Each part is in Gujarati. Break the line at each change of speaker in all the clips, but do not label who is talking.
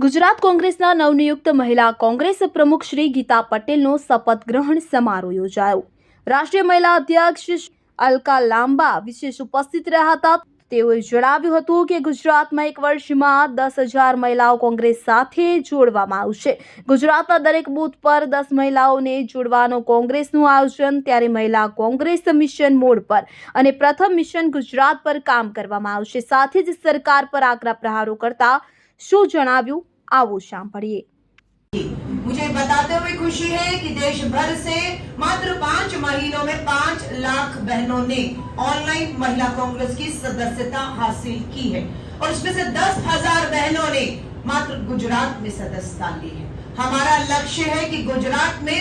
ગુજરાત કોંગ્રેસના નવનિયુક્ત મહિલા કોંગ્રેસ પ્રમુખ શ્રી ગીતા પટેલનો શપથ ગ્રહણ સમારોહ યોજાયો। રાષ્ટ્રીય મહિલા અધ્યક્ષ અલકા લાંબા વિશેષ ઉપસ્થિત રહ્યા હતા। તેઓએ જણાવ્યું હતું કે ગુજરાતમાં એક વર્ષમાં 10,000 મહિલાઓ કોંગ્રેસ સાથે જોડવામાં આવશે। ગુજરાતના દરેક બૂથ પર 10 મહિલાઓને જોડવાનો કોંગ્રેસનું આયોજન। ત્યારે મહિલા કોંગ્રેસ મિશન મોડ પર અને પ્રથમ મિશન ગુજરાત પર કામ કરવામાં આવશે। સાથે જ સરકાર પર આકરા પ્રહારો કરતા શું જણાવ્યું आओ सांभळिए।
मुझे बताते हुए खुशी है कि देश भर से मात्र 5 महीनों में 5 लाख बहनों ने ऑनलाइन महिला कांग्रेस की सदस्यता हासिल की है और उसमें से 10,000 बहनों ने मात्र गुजरात में सदस्यता ली है। हमारा लक्ष्य है कि गुजरात में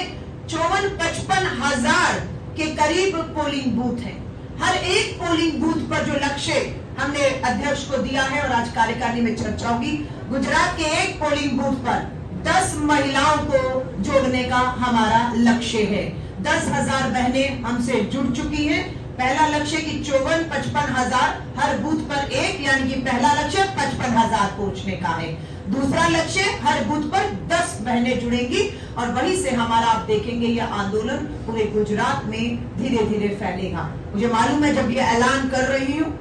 54-55 हजार के करीब पोलिंग बूथ हैं। हर एक पोलिंग बूथ पर जो लक्ष्य हमने अध्यक्ष को दिया है और आज कार्यकारिणी में चर्चा होगी, गुजरात के एक पोलिंग बूथ पर 10 महिलाओं को जोड़ने का हमारा लक्ष्य है। 10,000 बहनें हमसे जुड़ चुकी हैं। पहला लक्ष्य कि 54-55 हजार हर बूथ पर एक, यानी कि पहला लक्ष्य 55,000 पहुंचने का है। दूसरा लक्ष्य हर बूथ पर 10 बहनें जुड़ेंगी और वहीं से हमारा आप देखेंगे यह आंदोलन पूरे गुजरात में धीरे धीरे फैलेगा। मुझे मालूम है जब ये ऐलान कर रही हूँ,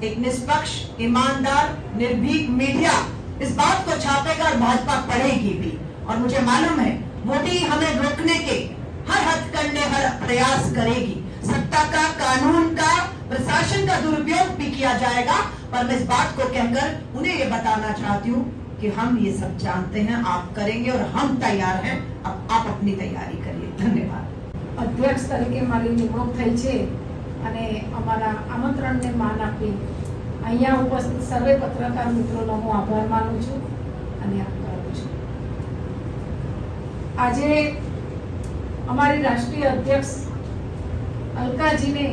एक निष्पक्ष, ईमानदार, निर्भीक मीडिया इस बात को छापेगा और भाजपा पढ़ेगी भी। और मुझे मालूम है मोदी हमें रोकने के हर हथकंडे, हर प्रयास करेगी। सत्ता का, कानून का, प्रशासन का दुरुपयोग भी किया जाएगा, पर मैं इस बात को कहकर उन्हें ये बताना चाहती हूँ कि हम ये सब जानते हैं, आप करेंगे और हम तैयार हैं। अब आप अपनी तैयारी करिए। धन्यवाद।
अध्यक्ष तरीके मारी निमणूक થઈ છે અને અમારા આમંત્રણને માન આપી અહીંયા ઉપસ્થિત સર્વે પત્રકાર મિત્રોનો હું આભાર માનું છું અને આવકારું છું। આજે અમારી રાષ્ટ્રીય અધ્યક્ષ અલકાજીને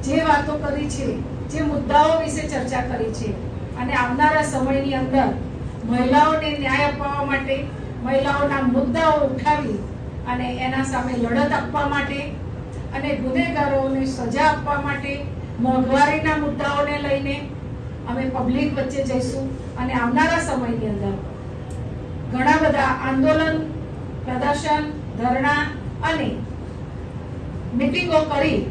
જે વાતો કરી છે, જે મુદ્દાઓ વિશે ચર્ચા કરી છે અને આવનારા સમયની અંદર મહિલાઓને ન્યાય અપાવવા માટે, મહિલાઓના મુદ્દાઓ ઉઠાવી અને એના સામે લડત આપવા માટે અને ગુનેગારોને સજા આપવા માટે, મોંઘવારીના મુદ્દાઓને લઈને અમે પબ્લિક વચ્ચે જઈશું અને આવનારા સમયની અંદર ઘણા બધા આંદોલન, પ્રદર્શન, ધરણા અને મીટિંગો કરી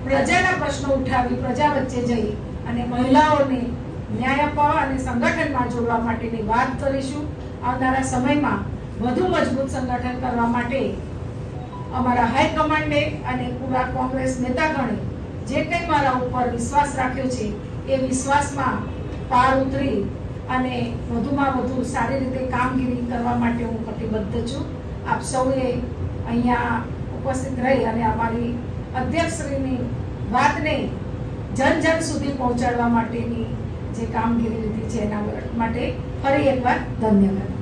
પ્રજાના પ્રશ્નો ઉઠાવી પ્રજા વચ્ચે જઈ અને મહિલાઓને ન્યાય અપાવવા અને સંગઠનમાં જોડવા માટેની વાત કરીશું। આવનારા સમયમાં વધુ મજબૂત સંગઠન કરવા માટે અમારા હાઈકમાન્ડે અને પૂરા કોંગ્રેસ નેતાગણે જે કંઈ મારા ઉપર વિશ્વાસ રાખ્યો છે એ વિશ્વાસમાં પાર ઉતરી અને વધુમાં વધુ સારી રીતે કામગીરી કરવા માટે હું કટિબદ્ધ છું। આપ સૌએ અહીંયા ઉપસ્થિત રહી અને અમારી અધ્યક્ષશ્રીની વાતને જન જન સુધી પહોંચાડવા માટેની જે કામગીરી લીધી છે એના માટે ફરી એકવાર ધન્યવાદ।